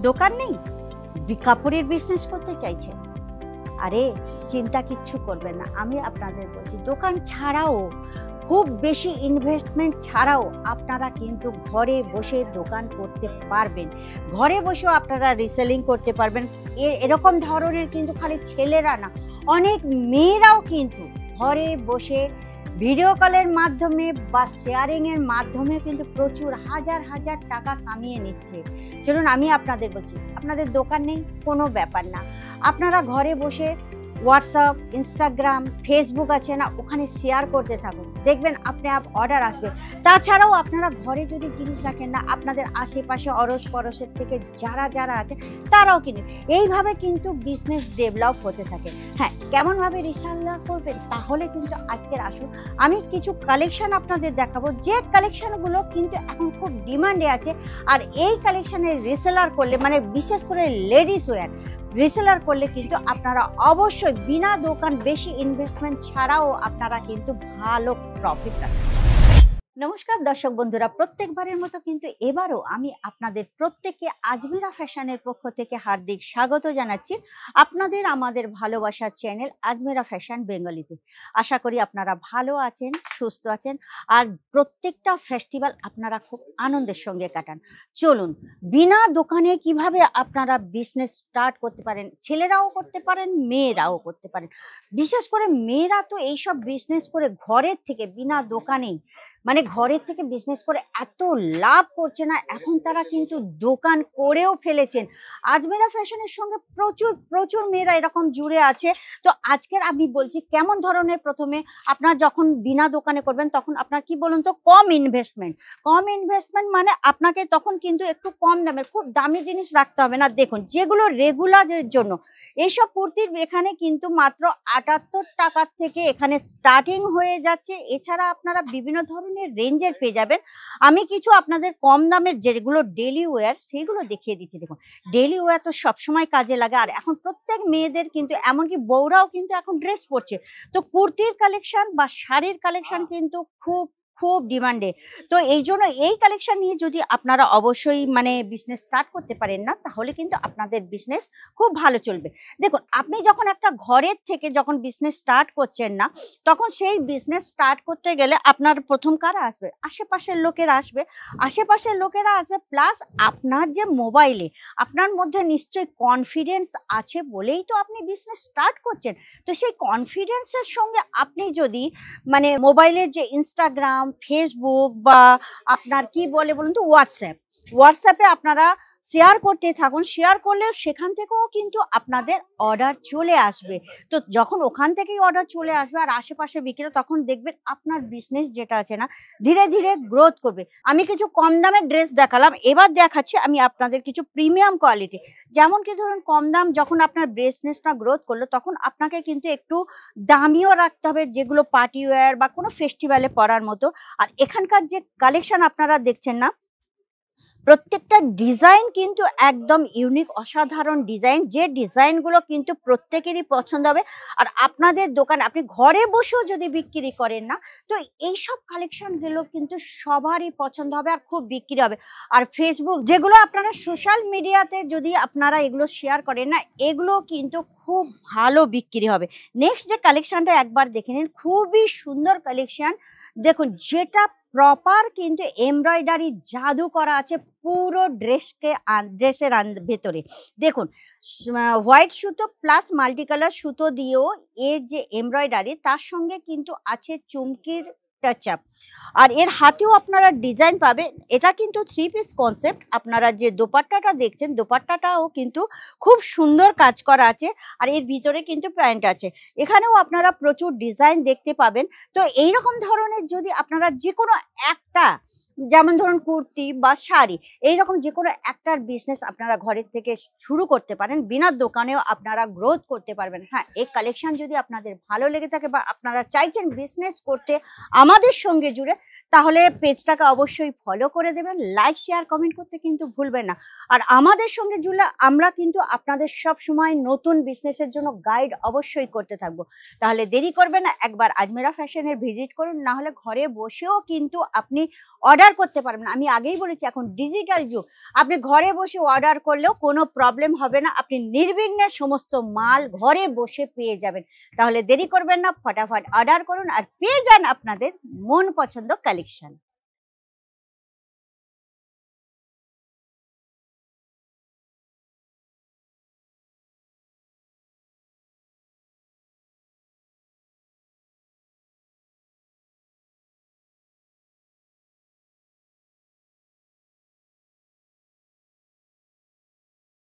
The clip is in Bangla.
দোকান নেই, কাপড়ের বিজনেস করতে চাইছেন, আরে চিন্তা কিচ্ছু করবেন না। আমি আপনাদের বলছি দোকান ছাড়াও, খুব বেশি ইনভেস্টমেন্ট ছাড়াও আপনারা কিন্তু ঘরে বসে দোকান করতে পারবেন। ঘরে বসেও আপনারা রিসেলিং করতে পারবেন। এরকম ধরনের কিন্তু খালি ছেলেরা না, অনেক মেয়েরাও কিন্তু ঘরে বসে ভিডিও কলের মাধ্যমে বা শেয়ারিংয়ের মাধ্যমে কিন্তু প্রচুর হাজার হাজার টাকা কামিয়ে নিচ্ছে। চলুন আমি আপনাদের বলছি, আপনাদের দোকান নেই, কোনো ব্যাপার না, আপনারা ঘরে বসে হোয়াটসঅ্যাপ, ইনস্টাগ্রাম, ফেসবুক আছে না, ওখানে শেয়ার করতে থাকুন, দেখবেন আপনি অর্ডার আসবে। তাছাড়াও আপনারা ঘরে যদি জিনিস রাখেন না, আপনাদের আশেপাশে অড়োশ পড়োশের থেকে যারা আছে তারাও কিনুন। এইভাবে কিন্তু বিজনেস ডেভেলপ হতে থাকে। হ্যাঁ, কেমনভাবে রিসেলার করবেন তাহলে কিন্তু আজকের আসুন আমি কিছু কালেকশন আপনাদের দেখাবো, যে কালেকশনগুলো কিন্তু এখন খুব ডিমান্ডে আছে। আর এই কালেকশনের রিসেলার করলে, মানে বিশেষ করে লেডিস ওয়্যার রিসেলার করলে কিন্তু আপনারা অবশ্যই বিনা দোকান, বেশি ইনভেস্টমেন্ট ছাড়াও আপনারা কিন্তু ভালো প্রফিট রাখেন। নমস্কার দর্শক বন্ধুরা, প্রত্যেকবারের মতো কিন্তু এবারও আমি আপনাদের প্রত্যেককে আজমিরা ফ্যাশনের পক্ষ থেকে হার্দিক স্বাগত জানাচ্ছি আপনাদের আমাদের ভালোবাসার চ্যানেল আজমিরা ফ্যাশন বেঙ্গলিতে। আশা করি আপনারা ভালো আছেন, সুস্থ আছেন, আর প্রত্যেকটা ফেস্টিভ্যাল আপনারা খুব আনন্দের সঙ্গে কাটান। চলুন বিনা দোকানে কিভাবে আপনারা বিজনেস স্টার্ট করতে পারেন, ছেলেরাও করতে পারেন, মেয়েরাও করতে পারেন। বিশেষ করে মেয়েরা তো এইসব বিজনেস করে ঘরের থেকে বিনা দোকানেই, মানে ঘরের থেকে বিজনেস করে এত লাভ করছে না, এখন তারা কিন্তু দোকান করেও ফেলেছেন। আজমিরা ফ্যাশনের সঙ্গে প্রচুর মেয়েরা এরকম জুড়ে আছে। তো আজকের আমি বলছি কেমন ধরনের, প্রথমে আপনার যখন বিনা দোকানে করবেন তখন আপনার কি বলুন তো, কম ইনভেস্টমেন্ট মানে আপনাকে তখন কিন্তু একটু কম দামে, খুব দামি জিনিস রাখতে হবে না। দেখুন যেগুলো রেগুলারের জন্য, এইসব কুর্তির এখানে কিন্তু মাত্র 78 টাকা থেকে এখানে স্টার্টিং হয়ে যাচ্ছে। এছাড়া আপনারা বিভিন্ন ধরনের রেঞ্জের পেয়ে যাবেন। আমি কিছু আপনাদের কম দামের যেগুলো ডেলি ওয়্যার সেগুলো দেখিয়ে দিচ্ছি। দেখুন ডেলি ওয়্যার তো সবসময় কাজে লাগে, আর এখন প্রত্যেক মেয়েদের কিন্তু, এমনকি বউরাও কিন্তু এখন ড্রেস পরছে। তো কুর্তির কালেকশন বা শাড়ির কালেকশন কিন্তু খুব ডিমান্ডে। তো এই জন্য এই কালেকশন নিয়ে যদি আপনারা অবশ্যই মানে বিজনেস স্টার্ট করতে পারেন না, তাহলে কিন্তু আপনাদের বিজনেস খুব ভালো চলবে। দেখুন আপনি যখন একটা ঘরের থেকে যখন বিজনেস স্টার্ট করছেন না, তখন সেই বিজনেস স্টার্ট করতে গেলে আপনার প্রথম কারা আসবে, আশেপাশের লোকেরা আসবে, প্লাস আপনার যে মোবাইলে আপনার মধ্যে নিশ্চয়ই কনফিডেন্স আছে বলেই তো আপনি বিজনেস স্টার্ট করছেন। তো সেই কনফিডেন্সের সঙ্গে আপনি যদি মানে মোবাইলের যে ইনস্টাগ্রাম, ফেসবুক বা আপনার কি বলুন তো হোয়াটসঅ্যাপে আপনারা শেয়ার করতে থাকুন। শেয়ার করলে সেখান থেকেও কিন্তু আপনাদের অর্ডার চলে আসবে। তো যখন ওখান থেকেই অর্ডার চলে আসবে আর আশেপাশে বিক্রি, তখন দেখবেন আপনার বিজনেস যেটা আছে না, ধীরে ধীরে গ্রোথ করবে। আমি কিছু কম দামের ড্রেস দেখালাম, এবার দেখাচ্ছি আমি আপনাদের কিছু প্রিমিয়াম কোয়ালিটি। যেমন কি ধরুন কম দাম, যখন আপনার বিজনেসটা গ্রোথ করলো তখন আপনাকে কিন্তু একটু দামিও রাখতে হবে, যেগুলো পার্টি ওয়্যার বা কোনো ফেস্টিভ্যালে পরার মতো। আর এখানকার যে কালেকশন আপনারা দেখছেন না, প্রত্যেকটা ডিজাইন কিন্তু একদম ইউনিক, অসাধারণ ডিজাইন, যে ডিজাইনগুলো কিন্তু প্রত্যেকেরই পছন্দ হবে। আর আপনাদের দোকান আপনি ঘরে বসেও যদি বিক্রি করেন না, তো এইসব কালেকশনগুলো কিন্তু সবারই পছন্দ হবে আর খুব বিক্রি হবে। আর ফেসবুক, যেগুলো আপনারা সোশ্যাল মিডিয়াতে যদি আপনারা এগুলো শেয়ার করেন না, এগুলো কিন্তু খুব ভালো বিক্রি হবে। নেক্সট যে কালেকশনটা একবার দেখে নিন, খুবই সুন্দর কালেকশন। দেখুন যেটা প্রপার কিন্তু এমব্রয়ডারি জাদু করা আছে পুরো ড্রেসের ভেতরে। দেখুন হোয়াইট সুতো প্লাস মাল্টি কালার সুতো দিয়েও এর যে এমব্রয়ডারি, তার সঙ্গে কিন্তু আছে চুমকির টাচ আপ, আর এর হাতেও আপনারা ডিজাইন পাবেন। এটা কিন্তু 3 পিস কনসেপ্ট। আপনারা যে দোপাট্টাটা দেখছেন, দোপাট্টাটাও কিন্তু খুব সুন্দর কাজ করা আছে, আর এর ভিতরে কিন্তু প্যান্ট আছে। এখানেও আপনারা প্রচুর ডিজাইন দেখতে পাবেন। তো এইরকম ধরনের যদি আপনারা যে কোনো একটা, যেমন ধরুন কুর্তি বা শাড়ি, এইরকম যে কোনো একটার বিজনেস আপনারা ঘরের থেকে শুরু করতে পারেন, বিনা দোকানেও আপনারা গ্রোথ করতে পারবেন। হ্যাঁ, এই কালেকশন যদি আপনাদের ভালো লেগে থাকে বা আপনারা চাইছেন বিজনেস করতে আমাদের সঙ্গে জুড়ে, তাহলে পেজটাকে অবশ্যই ফলো করে দেবেন, লাইক শেয়ার কমেন্ট করতে কিন্তু ভুলবেন না। আর আমাদের সঙ্গে জুড়লে আমরা কিন্তু আপনাদের সব সময় নতুন বিজনেসের জন্য গাইড অবশ্যই করতে থাকবো। তাহলে দেরি করবেন না, একবার আজমিরা ফ্যাশনের ভিজিট করুন, না হলে ঘরে বসেও কিন্তু আপনি অর্ডার অর্ডার করতে পারবেন। আমি আগেই বলেছি এখন ডিজিটাল যুগ, আপনি ঘরে বসে অর্ডার করলেও কোনো প্রবলেম হবে না, আপনি নির্বিঘ্নে সমস্ত মাল ঘরে বসে পেয়ে যাবেন। তাহলে দেরি করবেন না, ফটাফট অর্ডার করুন আর পেয়ে যান আপনাদের মন পছন্দ কালেকশন।